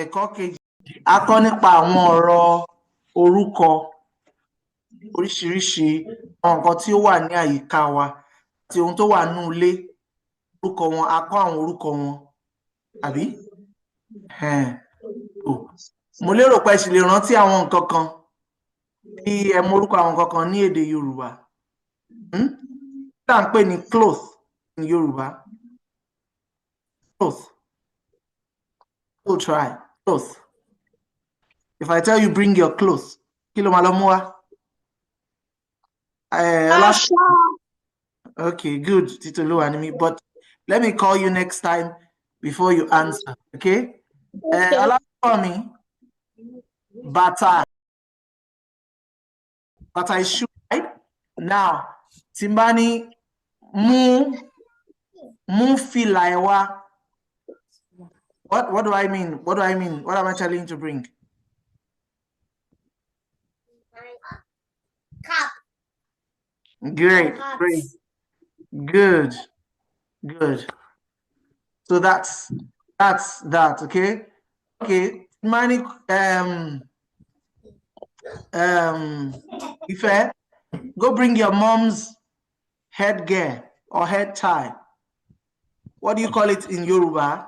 ẹ̀kọ́ kejì a kọ́ nípa àwọn ọ̀rọ̀ orúkọ oríṣiríṣi àwọn nǹkan tí ó wà ní àyíká wa àti ohun tó wà nínú ilé orúkọ wọn a kọ́ àwọn orúkọ wọn àbí mo lérò pé ẹ sì lè rántí àwọn nǹkan kan bí ẹ mọ orúkọ àwọn nǹkan kan ní èdè Yorùbá tá à ń pè ní cloth ní Yorùbá cloth. We'll try cloth. If I tell you bring your clothes, kí ló máa lọ mú wá? Okay, good. Tito lo anime, but let me call you next time before you answer. Okay? Olafemi, bata. Bata is shoe, right? Now, Timbani mu fila ewa. What do I mean? What do I mean? What am I telling you to bring? Cup. Great, great. Good. So that's that, okay? Okay. Mani Ife, go bring your mom's headgear or head tie. What do you call it in Yoruba?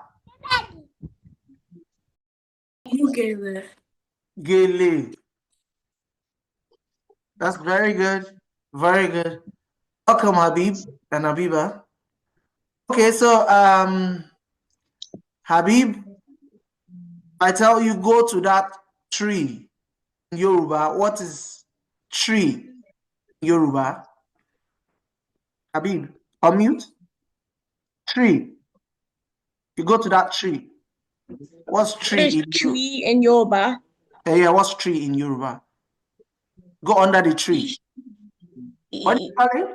Gele. Gele. That's very good. Very good. Welcome, Habib and Habiba. Okay, so Habib, I tell you go to that tree in Yoruba. What is tree in Yoruba? Habib, unmute. Tree. You go to that tree. What's tree in Yoruba? Yeah, what's tree in Yoruba? Go under the tree. What do you call it?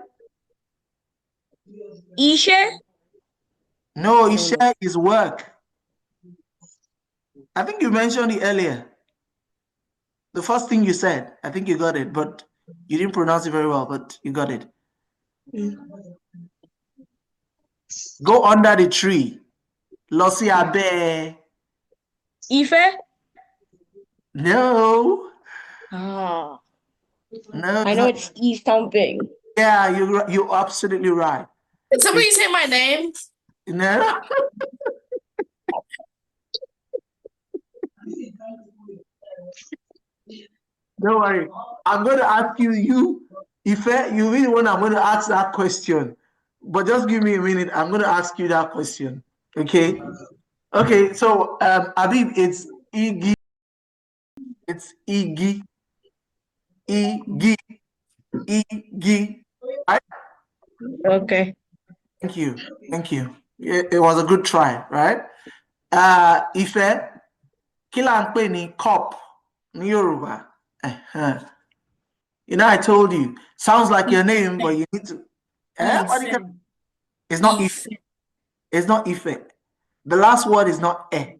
Ishe? No, Ishe is work. I think you mentioned it earlier. The first thing you said, I think you got it, but you didn't pronounce it very well, but you got it. Go under the tree. Losi abe. Ife? No. Oh. No. I know it's E something. Yeah, you're absolutely right. Did somebody say my name? No. Don't worry. I'm going to ask you, if you really want, I'm going to ask that question. But just give me a minute. I'm going to ask you that question. Okay? Okay, so Habib, it's Igi. It's Igi. Igi. Igi. Right? Okay. Thank you. It was a good try, right? Ife, kila npe ni cup ní Yoruba. You know, I told you, sounds like your name, but you need to. It's not Ife. It's not Ife. The last word is not e.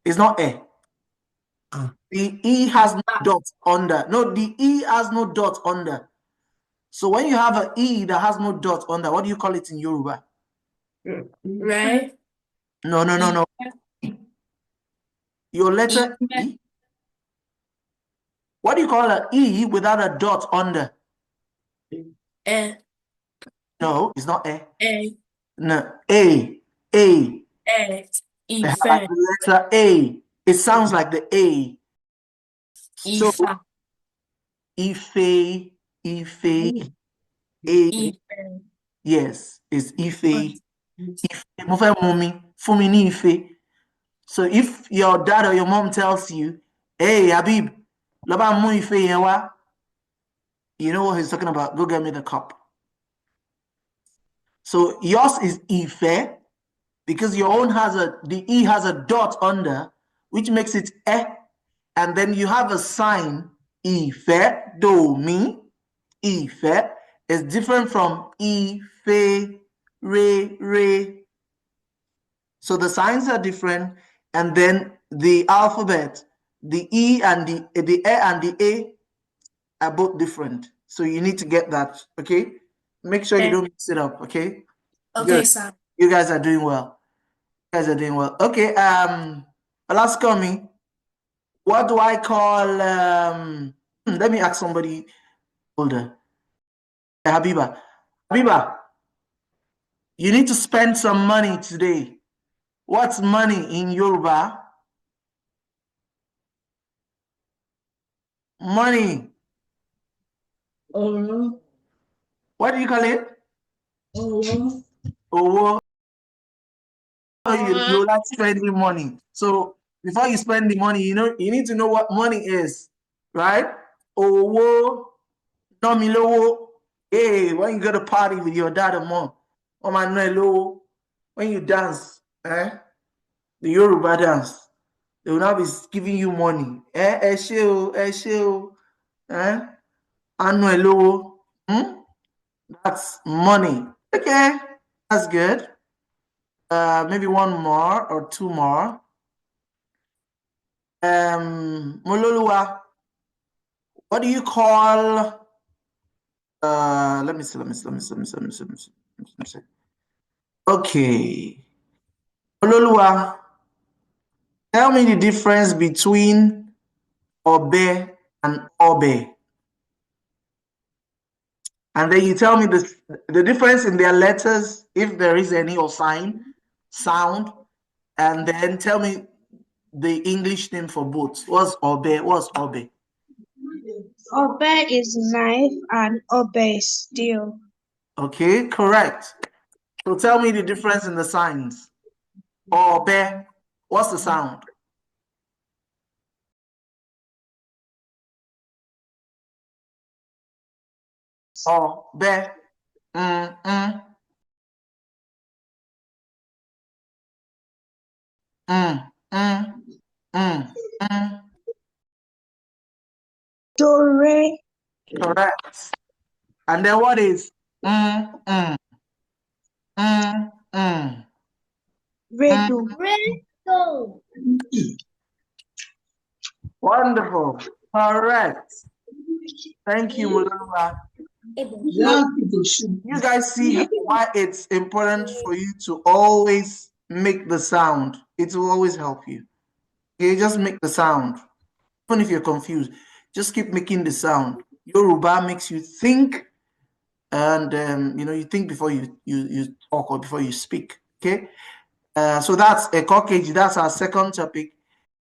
It's not e. The e has no dot under. No, the e has no dot under. So when you have an e that has no dot under, what do you call it in Yoruba? Right. No. Your letter E. What do you call an E without a dot under? No, it's not A. No, A. Ife. The letter A. It sounds like the A. So Ife. A. Yes, it's Ife. Mo fẹ́ mu mi, fún mi ní ife. So if your dad or your mom tells you, hey, Habib, lọ bá mú ife yẹn wá, you know what he's talking about. Go get me the cup. So yours is Ife because your own the E has a dot under, which makes it E. And then you have a sign, Ife, do, mi. Ife is different from Ife, re. So the signs are different, and then the alphabet, the E and the E and the A are both different. So you need to get that, okay? Make sure you don't mix it up, okay? Okay, sir. You guys are doing well. guys are doing well. Okay, last coming. What do I call let me ask somebody older. Habiba. Habiba, you need to spend some money today. What's money in Yoruba? Money. What do you call it? Owo. You like spending money. So before you spend the money, you need to know what money is, right? Owo, nomilowo. Hey, when you go to party with your dad or mom, when you dance, the Yoruba dance, they will now be giving you money. Anuelowo. That's money. Okay, that's good. Maybe one more or two more. Mololuwa, what do you call? Let me see. Okay, Mololuwa, tell me the difference between obe and obe, and then you tell me the difference in their letters, if there is any, or sound, and then tell me the English name for both. What's obe? What's obe? Obe is knife and obe is steel. Okay, correct. So tell me the difference in the signs. Obe, what's the sound? Obe. Mm. Mm. Mm. Mm. Mm. Dore. Correct. And then what is mm. Mm. Mm. Mm. Redo. Redo. Wonderful. Correct. Thank you, Mulula. You guys see why it's important for you to always make the sound. It will always help you. Okay, just make the sound. Even if you're confused, just keep making the sound. Yoruba makes you think, and you think before you talk or before you speak. Okay, so that's a Kokeji. That's our second topic.